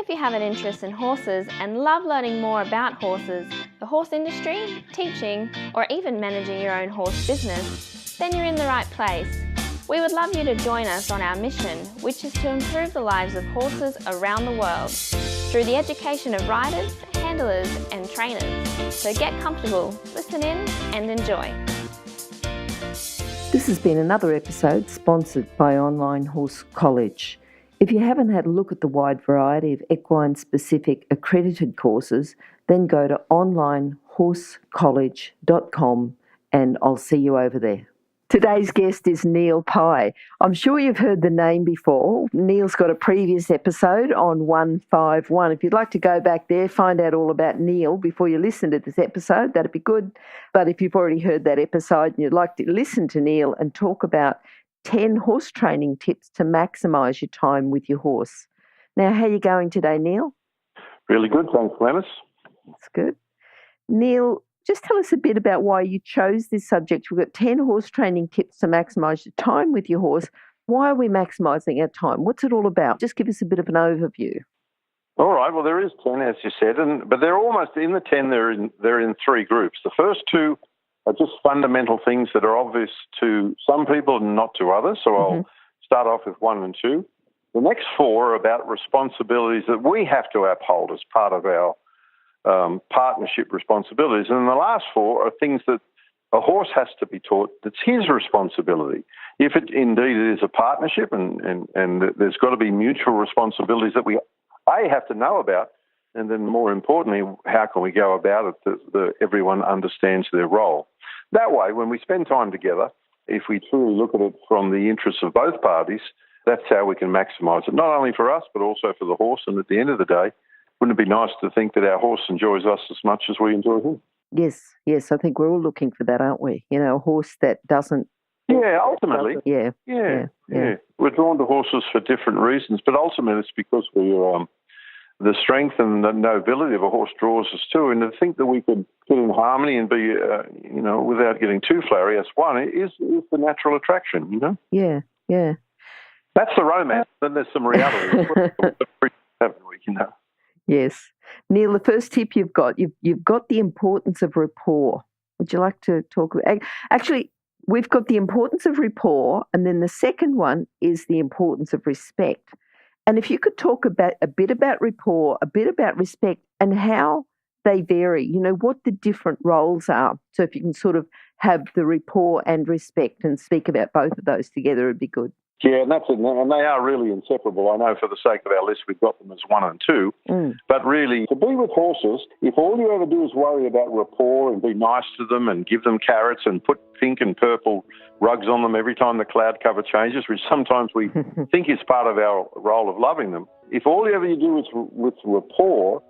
If you have an interest in horses and love learning more about horses, the horse industry, teaching, or even managing your own horse business, then you're in the right place. We would love you to join us on our mission, which is to improve the lives of horses around the world through the education of riders, handlers, and trainers. So get comfortable, listen in, and enjoy. This has been another episode sponsored by Online Horse College. If you haven't had a look at the wide variety of equine-specific accredited courses, then go to onlinehorsecollege.com and I'll see you over there. Today's guest is Neil Pye. I'm sure you've heard the name before. Neil's got a previous episode on 151. If you'd like to go back there, find out all about Neil before you listen to this episode, that'd be good. But if you've already heard that episode and you'd like to listen to Neil and talk about 10 horse training tips to maximise your time with your horse. Now, how are you going today, Neil? Really good, thanks, Glenys. That's good. Neil, just tell us a bit about why you chose this subject. We've got 10 horse training tips to maximise your time with your horse. Why are we maximising our time? What's it all about? Just give us a bit of an overview. All right, well, there is 10, as you said, but they're almost in the 10, they're in three groups. The first two are just fundamental things that are obvious to some people and not to others. So I'll start off with 1 and 2. The next 4 are about responsibilities that we have to uphold as part of our partnership responsibilities. And the last 4 are things that a horse has to be taught that's his responsibility. If it indeed is a partnership and there's got to be mutual responsibilities that we have to know about, and then more importantly, how can we go about it that everyone understands their role? That way, when we spend time together, if we truly look at it from the interests of both parties, that's how we can maximise it, not only for us, but also for the horse. And at the end of the day, wouldn't it be nice to think that our horse enjoys us as much as we enjoy him? Yes, I think we're all looking for that, aren't we? You know, a horse that doesn't... Yeah, ultimately. Yeah. We're drawn to horses for different reasons, but ultimately it's because the strength and the nobility of a horse draws us too, and to think that we could get in harmony and be, without getting too flowery, as one is the natural attraction, you know? Yeah. That's the romance. Then there's some reality. Yes. Neil, the first tip you've got the importance of rapport. Would you like to talk about... Actually, we've got the importance of rapport, and then the second one is the importance of respect. And if you could talk about a bit about rapport, a bit about respect, and how they vary, you know, what the different roles are. So if you can sort of have the rapport and respect and speak about both of those together, it'd be good. Yeah, and that's it. And they are really inseparable. I know for the sake of our list, we've got them as 1 and 2. But really, to be with horses, if all you ever do is worry about rapport and be nice to them and give them carrots and put pink and purple rugs on them every time the cloud cover changes, which sometimes we think is part of our role of loving them, if all you ever do is with rapport,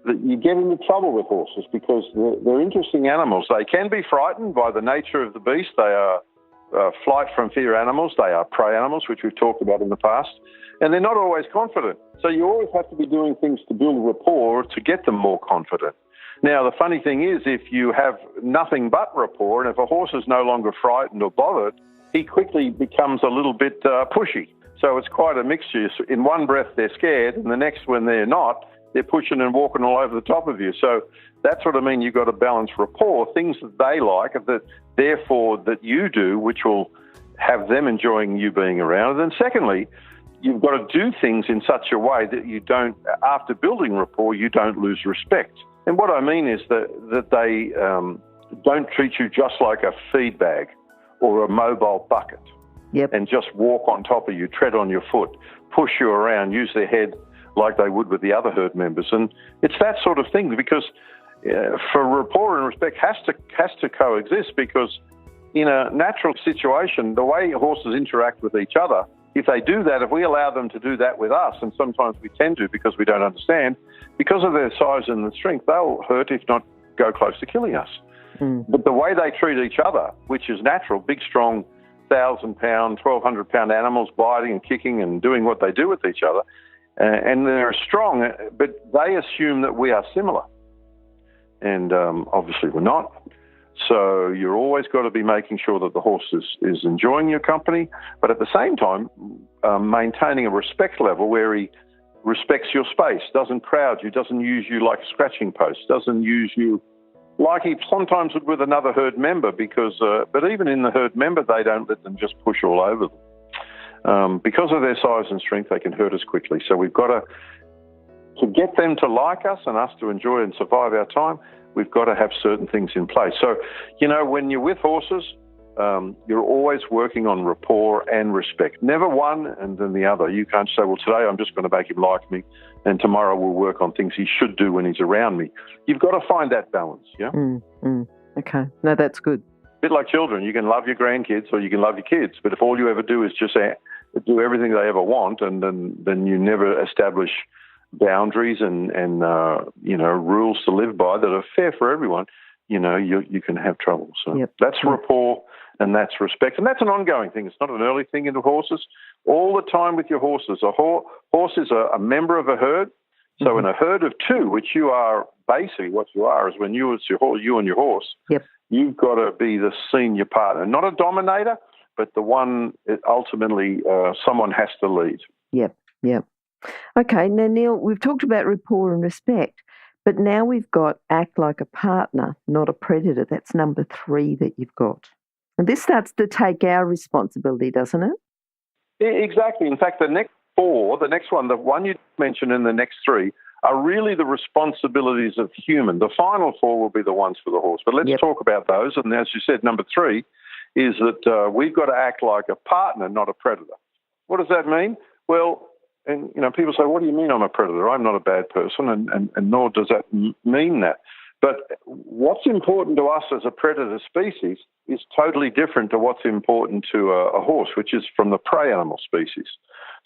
that you get into trouble with horses because they're interesting animals. They can be frightened by the nature of the beast. They are flight from fear animals. They are prey animals, which we've talked about in the past, and they're not always confident. So you always have to be doing things to build rapport to get them more confident. Now, the funny thing is, if you have nothing but rapport, and if a horse is no longer frightened or bothered, he quickly becomes a little bit pushy. So it's quite a mixture. In one breath, they're scared, and the next, when they're not, they're pushing and walking all over the top of you. So that's what I mean. You've got to balance rapport, things that they like, that therefore that you do, which will have them enjoying you being around. And then secondly, you've got to do things in such a way that you don't, after building rapport, you don't lose respect. And what I mean is that they don't treat you just like a feed bag or a mobile bucket and just walk on top of you, tread on your foot, push you around, use their head like they would with the other herd members. And it's that sort of thing because for rapport and respect has to coexist, because in a natural situation, the way horses interact with each other, if they do that, if we allow them to do that with us, and sometimes we tend to because we don't understand, because of their size and the strength, they'll hurt, if not go close to killing us. But the way they treat each other, which is natural, big, strong, 1,000-pound, 1,200-pound animals biting and kicking and doing what they do with each other, and they're strong, but they assume that we are similar. And obviously we're not. So you're always got to be making sure that the horse is enjoying your company, but at the same time maintaining a respect level where he respects your space, doesn't crowd you, doesn't use you like a scratching post, doesn't use you like he sometimes would with another herd member, because, but even in the herd member, they don't let them just push all over them. Because of their size and strength, they can hurt us quickly. So we've got to get them to like us and us to enjoy and survive our time, we've got to have certain things in place. So, when you're with horses, you're always working on rapport and respect. Never one and then the other. You can't say, well, today I'm just going to make him like me, and tomorrow we'll work on things he should do when he's around me. You've got to find that balance, yeah? Okay. No, that's good. A bit like children. You can love your grandkids or you can love your kids, but if all you ever do is just do everything they ever want, and then you never establish boundaries and rules to live by that are fair for everyone, you can have trouble. So that's rapport and that's respect. And that's an ongoing thing. It's not an early thing into horses. All the time with your horses. A horse is a member of a herd. So in a herd of two, which you are basically what you are, is when you and your horse, you've got to be the senior partner. Not a dominator, but the one ultimately someone has to lead. Yep. Okay, now, Neil, we've talked about rapport and respect, but now we've got act like a partner, not a predator. That's number 3 that you've got. And this starts to take our responsibility, doesn't it? Yeah, exactly. In fact, the next 4, the next one, the one you mentioned in the next 3, are really the responsibilities of human. The final 4 will be the ones for the horse. But let's talk about those. And as you said, number 3 is that we've got to act like a partner, not a predator. What does that mean? Well, and people say, what do you mean I'm a predator? I'm not a bad person, and nor does that mean that. But what's important to us as a predator species is totally different to what's important to a horse, which is from the prey animal species.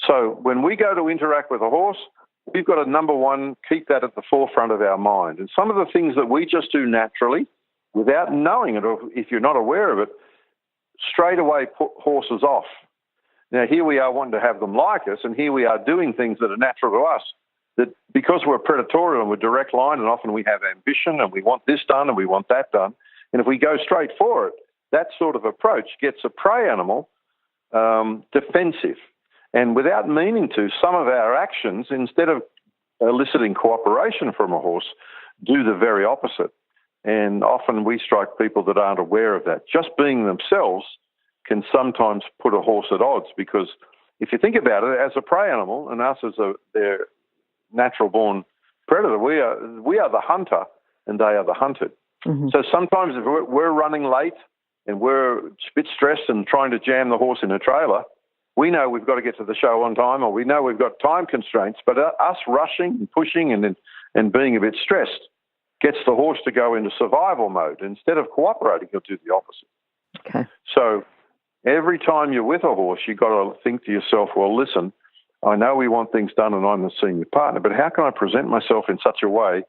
So when we go to interact with a horse, we've got to, number 1, keep that at the forefront of our mind. And some of the things that we just do naturally, without knowing it, or if you're not aware of it, straight away put horses off. Now, here we are wanting to have them like us, and here we are doing things that are natural to us, that because we're predatorial and we're direct line, and often we have ambition and we want this done and we want that done, and if we go straight for it, that sort of approach gets a prey animal defensive. And without meaning to, some of our actions, instead of eliciting cooperation from a horse, do the very opposite. And often we strike people that aren't aware of that. Just being themselves can sometimes put a horse at odds, because if you think about it, as a prey animal and us as their natural-born predator, we are the hunter and they are the hunted. So sometimes if we're running late and we're a bit stressed and trying to jam the horse in a trailer, we know we've got to get to the show on time, or we know we've got time constraints, but us rushing and pushing and being a bit stressed gets the horse to go into survival mode. Instead of cooperating, he'll do the opposite. Okay. So every time you're with a horse, you've got to think to yourself, well, listen, I know we want things done and I'm the senior partner, but how can I present myself in such a way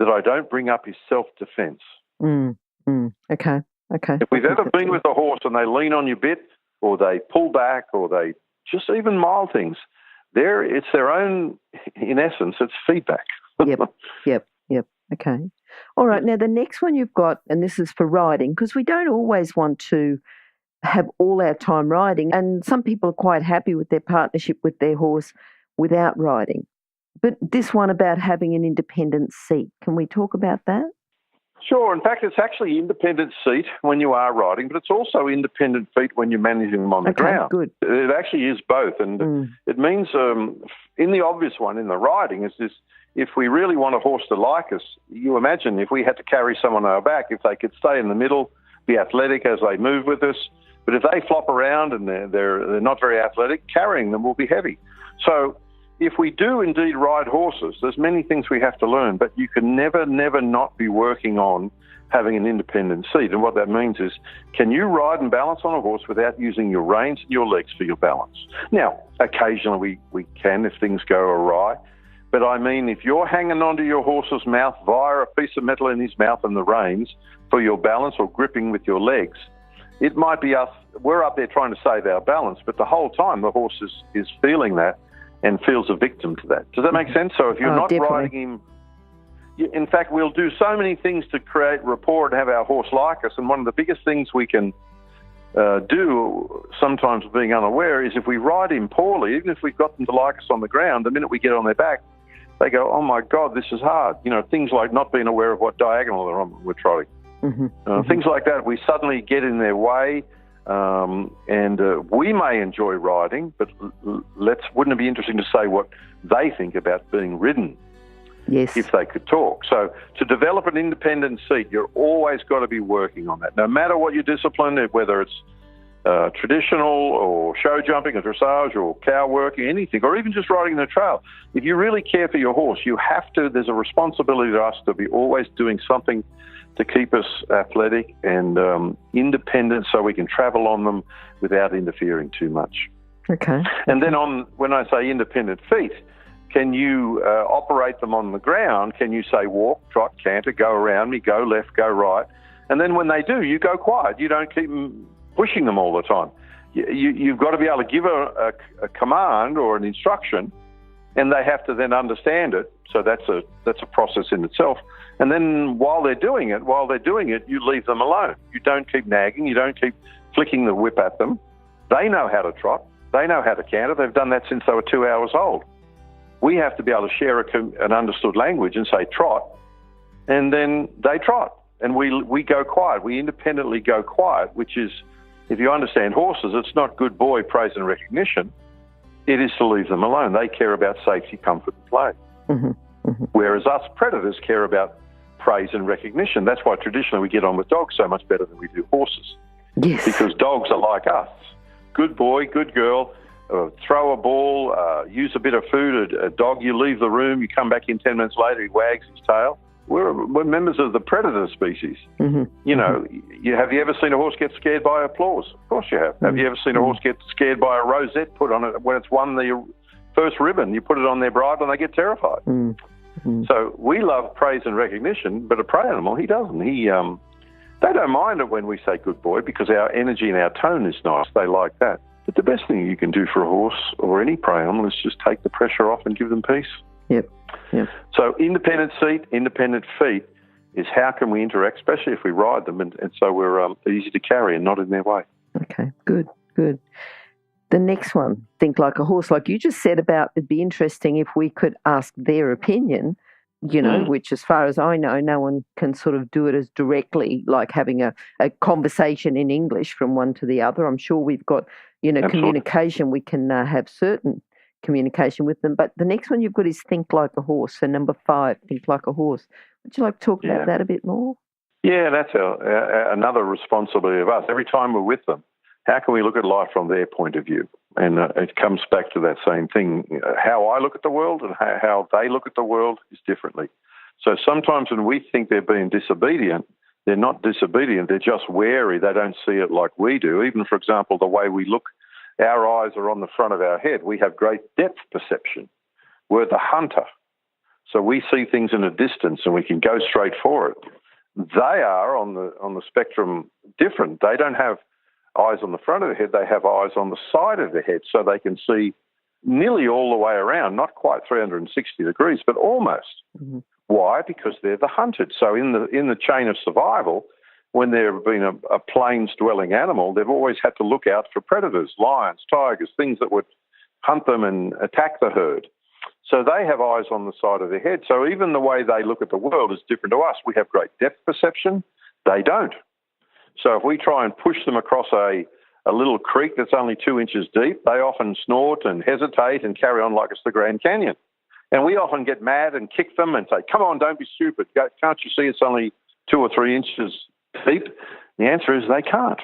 that I don't bring up his self-defense? Okay. If we've ever been with a horse and they lean on your bit, or they pull back, or they just even mild things, it's their own, in essence, it's feedback. Yep. Okay. All right. Now, the next one you've got, and this is for riding, because we don't always want to have all our time riding, and some people are quite happy with their partnership with their horse without riding. But this one about having an independent seat, can we talk about that? Sure. In fact, it's actually independent seat when you are riding, but it's also independent feet when you're managing them on the ground. Good. It actually is both. And it means, in the obvious one, in the riding, is this: if we really want a horse to like us, you imagine if we had to carry someone on our back, if they could stay in the middle, be athletic as they move with us. But if they flop around and they're not very athletic, carrying them will be heavy. So if we do indeed ride horses, there's many things we have to learn, but you can never not be working on having an independent seat. And what that means is, can you ride and balance on a horse without using your reins and your legs for your balance? Now, occasionally we can if things go awry, but I mean, if you're hanging onto your horse's mouth via a piece of metal in his mouth and the reins for your balance, or gripping with your legs, it might be us, we're up there trying to save our balance, but the whole time the horse is feeling that and feels a victim to that. Does that make sense? So if you're not definitely riding him, in fact, we'll do so many things to create rapport and have our horse like us, and one of the biggest things we can do sometimes being unaware is if we ride him poorly, even if we've got them to like us on the ground, the minute we get on their back, they go, oh my God, this is hard. You know, things like not being aware of what diagonal they're on when we're trotting. Things like that, we suddenly get in their way, and we may enjoy riding, but wouldn't it be interesting to say what they think about being ridden? Yes. If they could talk. So to develop an independent seat, you're always got to be working on that. No matter what your discipline, whether it's traditional or show jumping or dressage or cow working, anything, or even just riding the trail. If you really care for your horse, you have to, there's a responsibility to us to be always doing something to keep us athletic and independent so we can travel on them without interfering too much. Okay. And then when I say independent feet, can you operate them on the ground? Can you say walk, trot, canter, go around me, go left, go right? And then when they do, you go quiet. You don't keep pushing them all the time. You've got to be able to give a command or an instruction, and they have to then understand it. So that's a process in itself. And then while they're doing it, you leave them alone. You don't keep nagging. You don't keep flicking the whip at them. They know how to trot. They know how to canter. They've done that since they were 2 hours old. We have to be able to share an understood language and say trot, and then they trot. And we go quiet. We independently go quiet, which is, if you understand horses, it's not good boy, praise and recognition. It is to leave them alone. They care about safety, comfort and play. Whereas us predators care about praise and recognition. That's why traditionally we get on with dogs so much better than we do horses. Yes. Because dogs are like us. Good boy, good girl, throw a ball, use a bit of food. A dog, you leave the room, you come back in 10 minutes later, he wags his tail. We're members of the predator species. You know, have you ever seen a horse get scared by applause? Of course you have. Have you ever seen a horse get scared by a rosette put on it when it's won the first ribbon? You put it on their bridle and they get terrified. So we love praise and recognition, but a prey animal, he doesn't. They don't mind it when we say good boy because our energy and our tone is nice. They like that. But the best thing you can do for a horse or any prey animal is just take the pressure off and give them peace. Yep. So independent seat, independent feet is how can we interact, especially if we ride them, and so we're easy to carry and not in their way. Okay, good. The next one, think like a horse. Like you just said about it'd be interesting if we could ask their opinion, you know, which as far as I know, no one can sort of do it as directly, like having a conversation in English from one to the other. I'm sure we've got, Absolutely. Communication. We can have certain communication with them. But the next one you've got is think like a horse. So number 5, think like a horse. Would you like to talk about that a bit more? Yeah, that's another responsibility of us. Every time we're with them, how can we look at life from their point of view? And it comes back to that same thing. How I look at the world and how they look at the world is differently. So sometimes when we think they're being disobedient, they're not disobedient. They're just wary. They don't see it like we do. Even, for example, the way we look, our eyes are on the front of our head. We have great depth perception. We're the hunter. So we see things in a distance and we can go straight for it. They are on the spectrum different. They don't have eyes on the front of the head. They have eyes on the side of the head, so they can see nearly all the way around, not quite 360 degrees, but almost. Why? Because they're the hunted. So in the chain of survival, when there have been a plains-dwelling animal, they've always had to look out for predators, lions, tigers, things that would hunt them and attack the herd. So they have eyes on the side of their head. So even the way they look at the world is different to us. We have great depth perception. They don't. So if we try and push them across a little creek that's only 2 inches deep, they often snort and hesitate and carry on like it's the Grand Canyon. And we often get mad and kick them and say, come on, don't be stupid. Can't you see it's only 2 or 3 inches deep? The answer is they can't.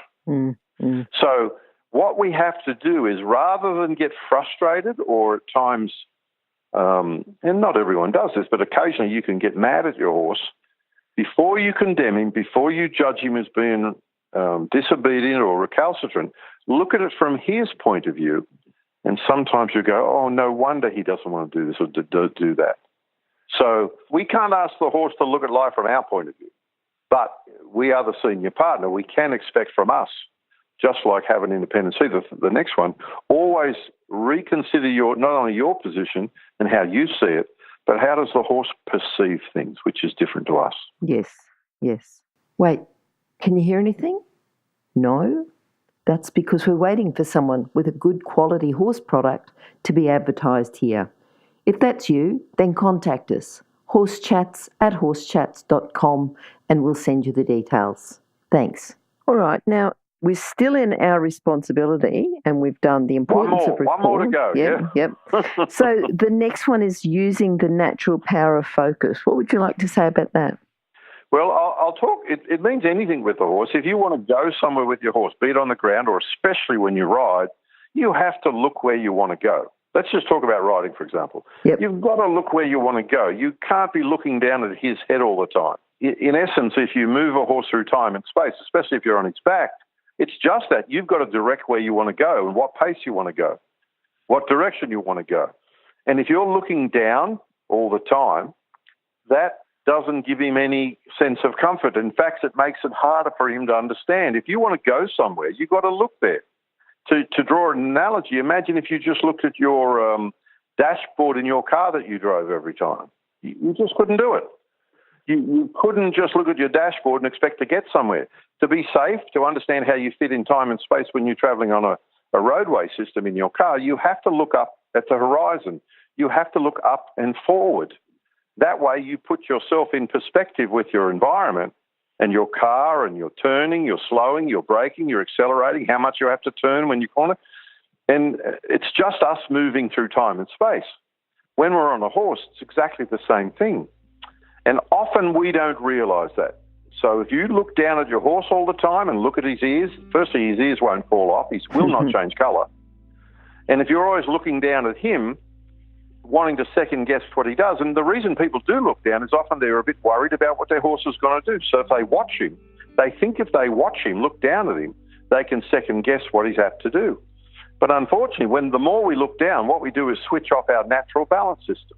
So what we have to do is, rather than get frustrated or at times, and not everyone does this, but occasionally you can get mad at your horse, before you condemn him, before you judge him as being disobedient or recalcitrant, look at it from his point of view. And sometimes you go, oh, no wonder he doesn't want to do this or do that. So we can't ask the horse to look at life from our point of view. But we are the senior partner. We can expect from us, just like having independence. See, the next one, always reconsider not only your position and how you see it, but how does the horse perceive things, which is different to us. Yes. Wait, can you hear anything? No? That's because we're waiting for someone with a good quality horse product to be advertised here. If that's you, then contact us, horsechats@horsechats.com, and we'll send you the details. Thanks. All right, now we're still in our responsibility and we've done the importance of rapport. One more to go, Yep. So the next one is using the natural power of focus. What would you like to say about that? Well, I'll talk. It means anything with the horse. If you want to go somewhere with your horse, be it on the ground or especially when you ride, you have to look where you want to go. Let's just talk about riding, for example. Yep. You've got to look where you want to go. You can't be looking down at his head all the time. In essence, if you move a horse through time and space, especially if you're on its back, it's just that. You've got to direct where you want to go and what pace you want to go, what direction you want to go. And if you're looking down all the time, that doesn't give him any sense of comfort. In fact, it makes it harder for him to understand. If you want to go somewhere, you've got to look there. To draw an analogy, imagine if you just looked at your dashboard in your car that you drove every time. You just couldn't do it. You couldn't just look at your dashboard and expect to get somewhere. To be safe, to understand how you fit in time and space when you're travelling on a roadway system in your car, you have to look up at the horizon. You have to look up and forward. That way you put yourself in perspective with your environment and your car, and you're turning, you're slowing, you're braking, you're accelerating, how much you have to turn when you corner. And it's just us moving through time and space. When we're on a horse, it's exactly the same thing. And often we don't realise that. So if you look down at your horse all the time and look at his ears, firstly, his ears won't fall off. He will not change colour. And if you're always looking down at him, wanting to second guess what he does, and the reason people do look down is often they're a bit worried about what their horse is going to do. So if they watch him, they think if they watch him, look down at him, they can second guess what he's apt to do. But unfortunately, the more we look down, what we do is switch off our natural balance system.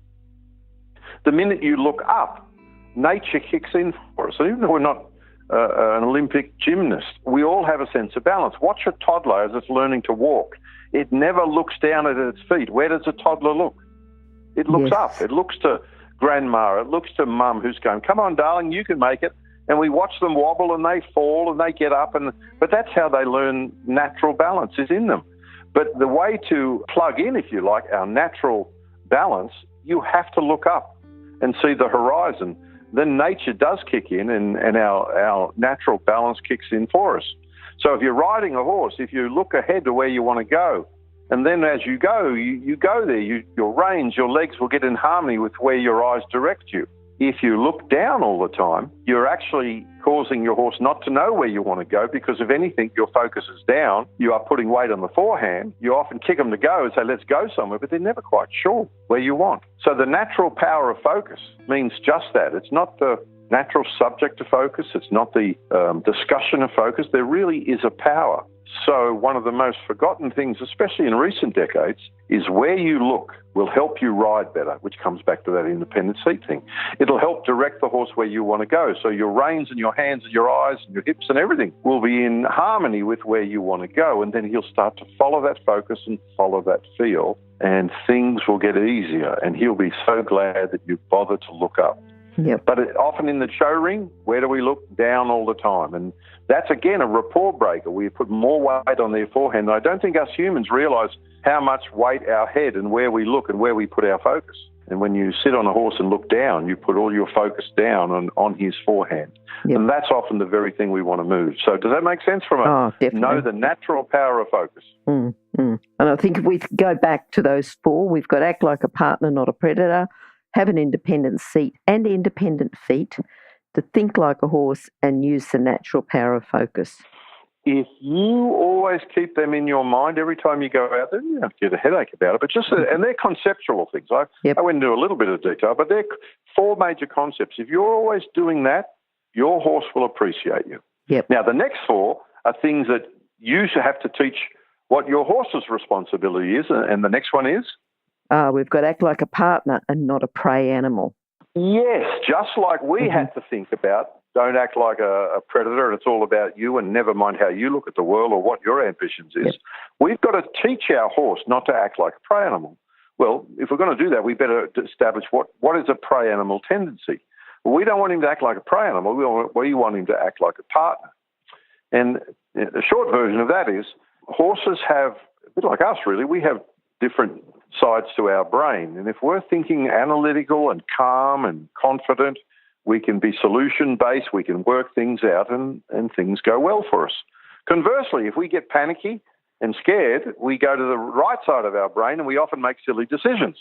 The minute you look up, nature kicks in for us. So even though we're not an Olympic gymnast, we all have a sense of balance. Watch a toddler as it's learning to walk. It never looks down at its feet. Where does a toddler look? It looks up. It looks to grandma. It looks to mum who's going, come on, darling, you can make it. And we watch them wobble and they fall and they get up. But that's how they learn natural balance is in them. But the way to plug in, if you like, our natural balance, you have to look up and see the horizon. Then nature does kick in and our natural balance kicks in for us. So if you're riding a horse, if you look ahead to where you want to go, and then as you go, you go there, your reins, your legs will get in harmony with where your eyes direct you. If you look down all the time, you're actually causing your horse not to know where you want to go because, if anything, your focus is down. You are putting weight on the forehand. You often kick them to go and say, let's go somewhere, but they're never quite sure where you want. So the natural power of focus means just that. It's not the natural subject of focus. It's not the discussion of focus. There really is a power. So one of the most forgotten things, especially in recent decades, is where you look will help you ride better, which comes back to that independent seat thing. It'll help direct the horse where you want to go. So your reins and your hands and your eyes and your hips and everything will be in harmony with where you want to go. And then he'll start to follow that focus and follow that feel, and things will get easier. And he'll be so glad that you bothered to look up. Yep. But often in the show ring, where do we look? Down all the time. And that's, again, a rapport breaker. We put more weight on their forehand. And I don't think us humans realise how much weight our head and where we look and where we put our focus. And when you sit on a horse and look down, you put all your focus down on his forehand. Yep. And that's often the very thing we want to move. So does that make sense from definitely. Know the natural power of focus? And I think if we go back to those four, we've got act like a partner, not a predator, have an independent seat and independent feet, to think like a horse and use the natural power of focus. If you always keep them in your mind every time you go out there, you don't get a headache about it. But and they're conceptual things. I went into a little bit of detail, but they're four major concepts. If you're always doing that, your horse will appreciate you. Yep. Now, the next four are things that you have to teach what your horse's responsibility is, and the next one is? We've got act like a partner and not a prey animal. Yes, just like we had to think about don't act like a predator and it's all about you and never mind how you look at the world or what your ambitions is. Yep. We've got to teach our horse not to act like a prey animal. Well, if we're going to do that, we better establish what is a prey animal tendency. Well, we don't want him to act like a prey animal. We want him to act like a partner. And The short version of that is horses have, a bit like us really, we have different sides to our brain. And if we're thinking analytical and calm and confident, we can be solution-based, we can work things out and things go well for us. Conversely, if we get panicky and scared, we go to the right side of our brain and we often make silly decisions.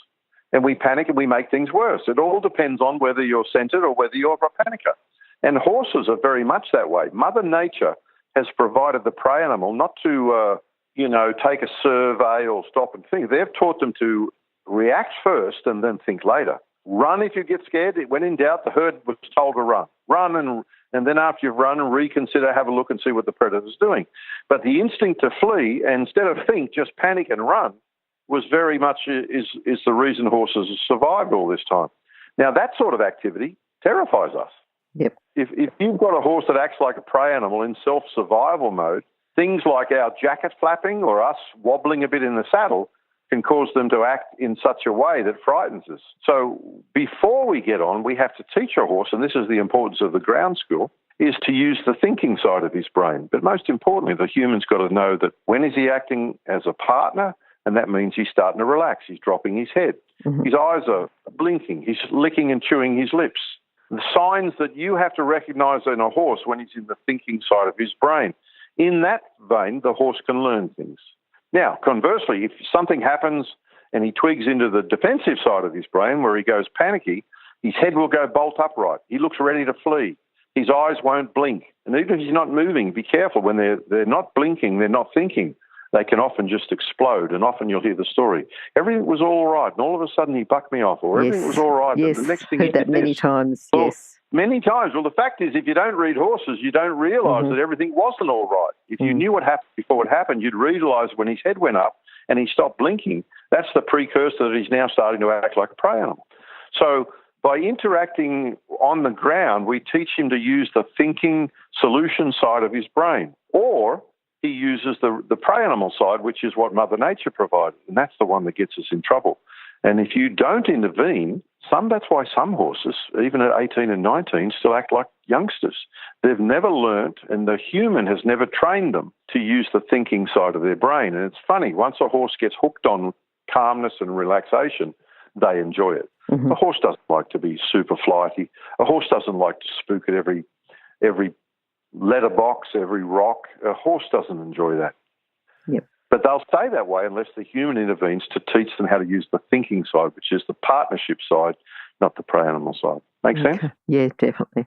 And we panic and we make things worse. It all depends on whether you're centered or whether you're a panicker. And horses are very much that way. Mother Nature has provided the prey animal not to, take a survey or stop and think. They've taught them to react first and then think later. Run if you get scared. When in doubt, the herd was told to run. Run and then after you've run, reconsider, have a look and see what the predator's doing. But the instinct to flee, and instead of think, just panic and run, was very much is the reason horses have survived all this time. Now, that sort of activity terrifies us. Yep. If you've got a horse that acts like a prey animal in self-survival mode, things like our jacket flapping or us wobbling a bit in the saddle can cause them to act in such a way that frightens us. So before we get on, we have to teach a horse, and this is the importance of the ground school, is to use the thinking side of his brain. But most importantly, the human's got to know that when is he acting as a partner, and that means he's starting to relax, he's dropping his head. Mm-hmm. His eyes are blinking, he's licking and chewing his lips. The signs that you have to recognize in a horse when he's in the thinking side of his brain. In that vein, the horse can learn things. Now, conversely, if something happens and he twigs into the defensive side of his brain where he goes panicky, his head will go bolt upright. He looks ready to flee. His eyes won't blink. And even if he's not moving, be careful. When they're not blinking, they're not thinking, they can often just explode. And often you'll hear the story. Everything was all right, and all of a sudden he bucked me off, or everything was all right. Yes, and the next thing heard that many times, well, yes. Many times. Well, the fact is, if you don't read horses, you don't realise that everything wasn't all right. If you knew what happened before it happened, you'd realise when his head went up and he stopped blinking, that's the precursor that he's now starting to act like a prey animal. So by interacting on the ground, we teach him to use the thinking solution side of his brain, or he uses the prey animal side, which is what Mother Nature provided, and that's the one that gets us in trouble. And if you don't intervene, that's why some horses, even at 18 and 19, still act like youngsters. They've never learnt, and the human has never trained them to use the thinking side of their brain. And it's funny, once a horse gets hooked on calmness and relaxation, they enjoy it. Mm-hmm. A horse doesn't like to be super flighty. A horse doesn't like to spook at every letterbox, every rock. A horse doesn't enjoy that. Yep. But they'll stay that way unless the human intervenes to teach them how to use the thinking side, which is the partnership side, not the prey animal side. Make sense? Yeah, definitely.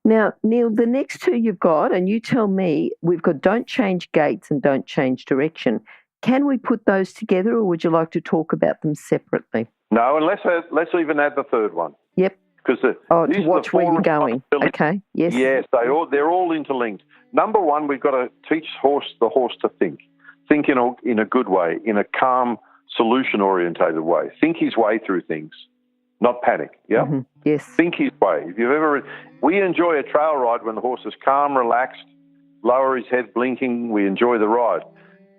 Now, Neil, the next two you've got, and you tell me, we've got don't change gaits and don't change direction. Can we put those together, or would you like to talk about them separately? No, and let's even add the third one. Yep. Because to watch where you're going. Okay, yes. Yes, they're all interlinked. Number one, we've got to teach the horse to think. Think in a good way, in a calm, solution-orientated way. Think his way through things, not panic, yeah? Mm-hmm. Yes. Think his way. We enjoy a trail ride when the horse is calm, relaxed, lower his head, blinking, we enjoy the ride.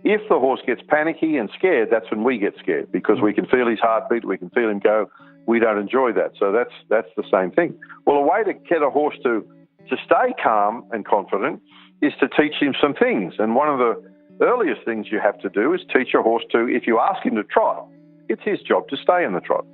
If the horse gets panicky and scared, that's when we get scared, because we can feel his heartbeat, we can feel him go. We don't enjoy that. So that's the same thing. Well, a way to get a horse to stay calm and confident is to teach him some things. And one of the earliest things you have to do is teach a horse to, if you ask him to trot, it's his job to stay in the trot.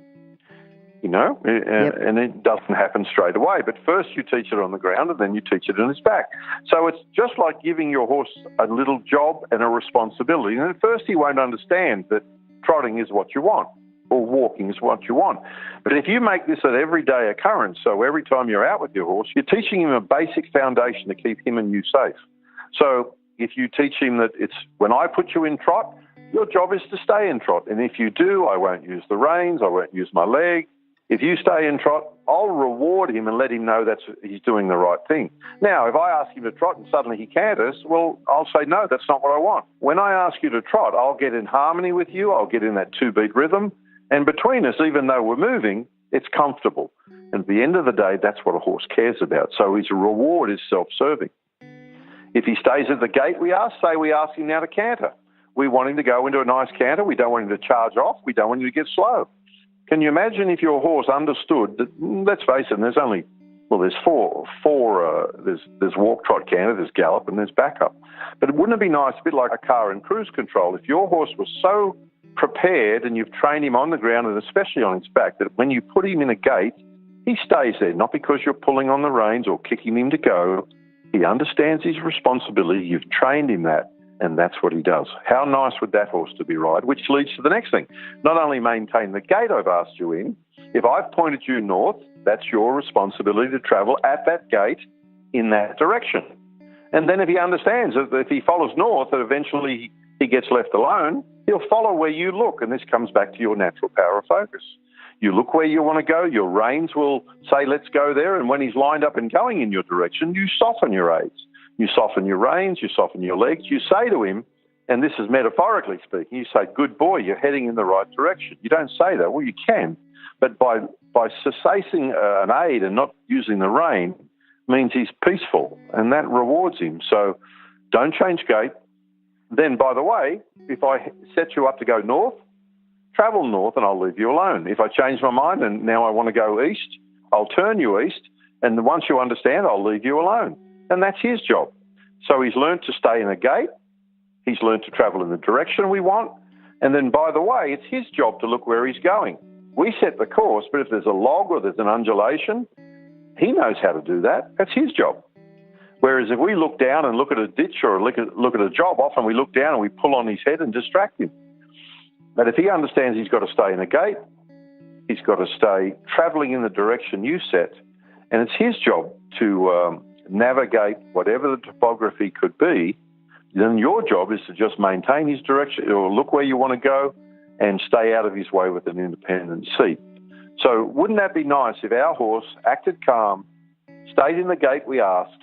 And it doesn't happen straight away. But first you teach it on the ground and then you teach it on his back. So it's just like giving your horse a little job and a responsibility. And at first he won't understand that trotting is what you want or walking is what you want. But if you make this an everyday occurrence, so every time you're out with your horse, you're teaching him a basic foundation to keep him and you safe. So if you teach him that it's when I put you in trot, your job is to stay in trot. And if you do, I won't use the reins, I won't use my leg. If you stay in trot, I'll reward him and let him know he's doing the right thing. Now, if I ask him to trot and suddenly he canters, well, I'll say, no, that's not what I want. When I ask you to trot, I'll get in harmony with you, I'll get in that 2-beat rhythm, and between us, even though we're moving, it's comfortable. And at the end of the day, that's what a horse cares about. So his reward is self-serving. If he stays at the gate, we ask him now to canter. We want him to go into a nice canter. We don't want him to charge off. We don't want him to get slow. Can you imagine if your horse understood that, let's face it, there's only Well, there's four. There's walk, trot, canter, there's gallop, and there's backup. But wouldn't it be nice, a bit like a car in cruise control, if your horse was so prepared and you've trained him on the ground and especially on his back that when you put him in a gate, he stays there, not because you're pulling on the reins or kicking him to go. He understands his responsibility. You've trained him that, and that's what he does. How nice would that horse to be ride? Which leads to the next thing. Not only maintain the gate I've asked you in, if I've pointed you north, that's your responsibility to travel at that gate in that direction. And then if he understands that if he follows north, that eventually he gets left alone, he'll follow where you look. And this comes back to your natural power of focus. You look where you want to go, your reins will say, let's go there. And when he's lined up and going in your direction, you soften your aids. You soften your reins, you soften your legs. You say to him, and this is metaphorically speaking, you say, good boy, you're heading in the right direction. You don't say that. Well, you can. But by cessacing an aid and not using the rein means he's peaceful, and that rewards him. So don't change gate. Then, by the way, if I set you up to go north, travel north and I'll leave you alone. If I change my mind and now I want to go east, I'll turn you east, and once you understand, I'll leave you alone. And that's his job. So he's learned to stay in a gate. He's learned to travel in the direction we want. And then, by the way, it's his job to look where he's going. We set the course, but if there's a log or there's an undulation, he knows how to do that. That's his job. Whereas if we look down and look at a ditch or look at a job, often we look down and we pull on his head and distract him. But if he understands he's got to stay in a gate, he's got to stay travelling in the direction you set, and it's his job to navigate whatever the topography could be, then your job is to just maintain his direction or look where you want to go and stay out of his way with an independent seat. So wouldn't that be nice if our horse acted calm, stayed in the gate we asked,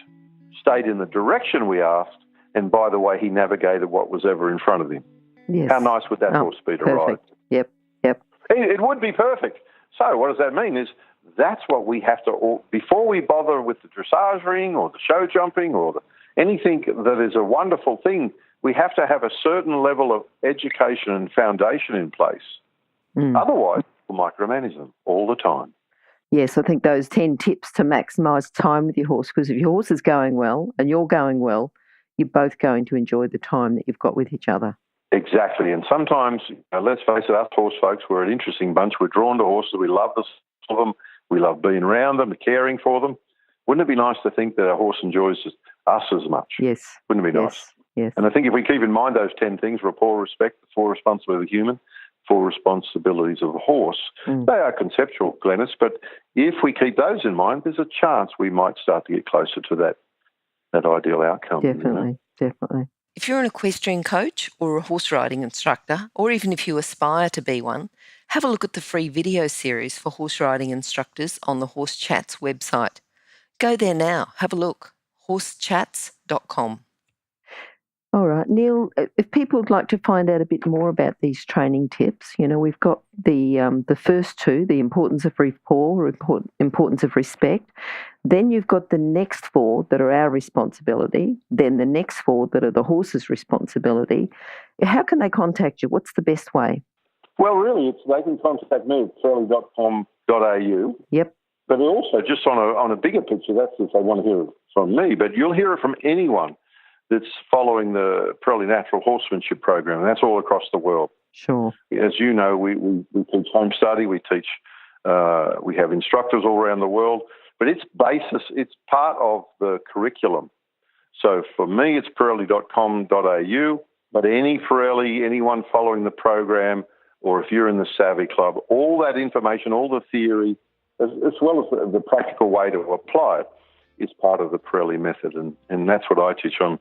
stayed in the direction we asked, and by the way, he navigated what was ever in front of him? Yes. How nice would that horse be to ride? Yep. It would be perfect. So what does that mean is that's what we have to, before we bother with the dressage ring or the show jumping or anything that is a wonderful thing, we have to have a certain level of education and foundation in place. Otherwise, we'll micromanage them all the time. Yes, I think those 10 tips to maximise time with your horse, because if your horse is going well and you're going well, you're both going to enjoy the time that you've got with each other. Exactly. And sometimes, let's face it, us horse folks, we're an interesting bunch. We're drawn to horses. We love the of them. We love being around them, caring for them. Wouldn't it be nice to think that a horse enjoys us as much? Yes. Wouldn't it be nice? Yes. And I think if we keep in mind those 10 things, rapport, respect, the 4 responsibilities of the human, 4 responsibilities of the horse, they are conceptual, Glenys, but if we keep those in mind, there's a chance we might start to get closer to that ideal outcome. Definitely. If you're an equestrian coach or a horse riding instructor, or even if you aspire to be one, have a look at the free video series for horse riding instructors on the Horse Chats website. Go there now, have a look, horsechats.com. All right, Neil, if people would like to find out a bit more about these training tips, we've got the first 2, the importance of rapport, importance of respect. Then you've got the next 4 that are our responsibility. Then the next 4 that are the horse's responsibility. How can they contact you? What's the best way? Well, really, they can contact me at fairly.com.au. Yep. But also, just on a bigger picture, that's if they want to hear it from me. But you'll hear it from anyone that's following the Pirelli Natural Horsemanship Program, and that's all across the world. Sure. As you know, we teach home study, we have instructors all around the world, but it's part of the curriculum. So for me, it's Pirelli.com.au, but any Pirelli, anyone following the program, or if you're in the Savvy Club, all that information, all the theory, as well as the practical way to apply it, is part of the Pirelli method, and that's what I teach on.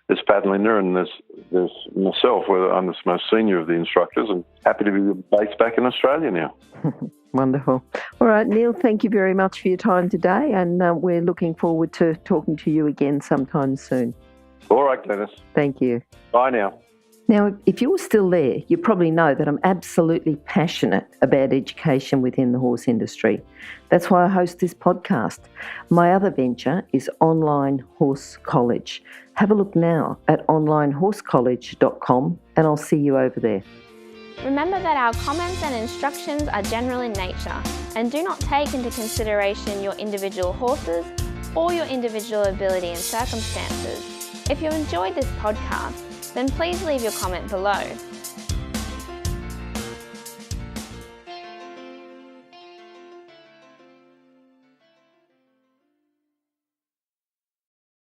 There's Pat Linder and there's myself, where I'm the most senior of the instructors, and happy to be based back in Australia now. Wonderful. All right, Neil, thank you very much for your time today, and we're looking forward to talking to you again sometime soon. All right, Glenys. Thank you. Bye now. Now, if you're still there, you probably know that I'm absolutely passionate about education within the horse industry. That's why I host this podcast. My other venture is Online Horse College. Have a look now at onlinehorsecollege.com, and I'll see you over there. Remember that our comments and instructions are general in nature and do not take into consideration your individual horses or your individual ability and circumstances. If you enjoyed this podcast, then please leave your comment below.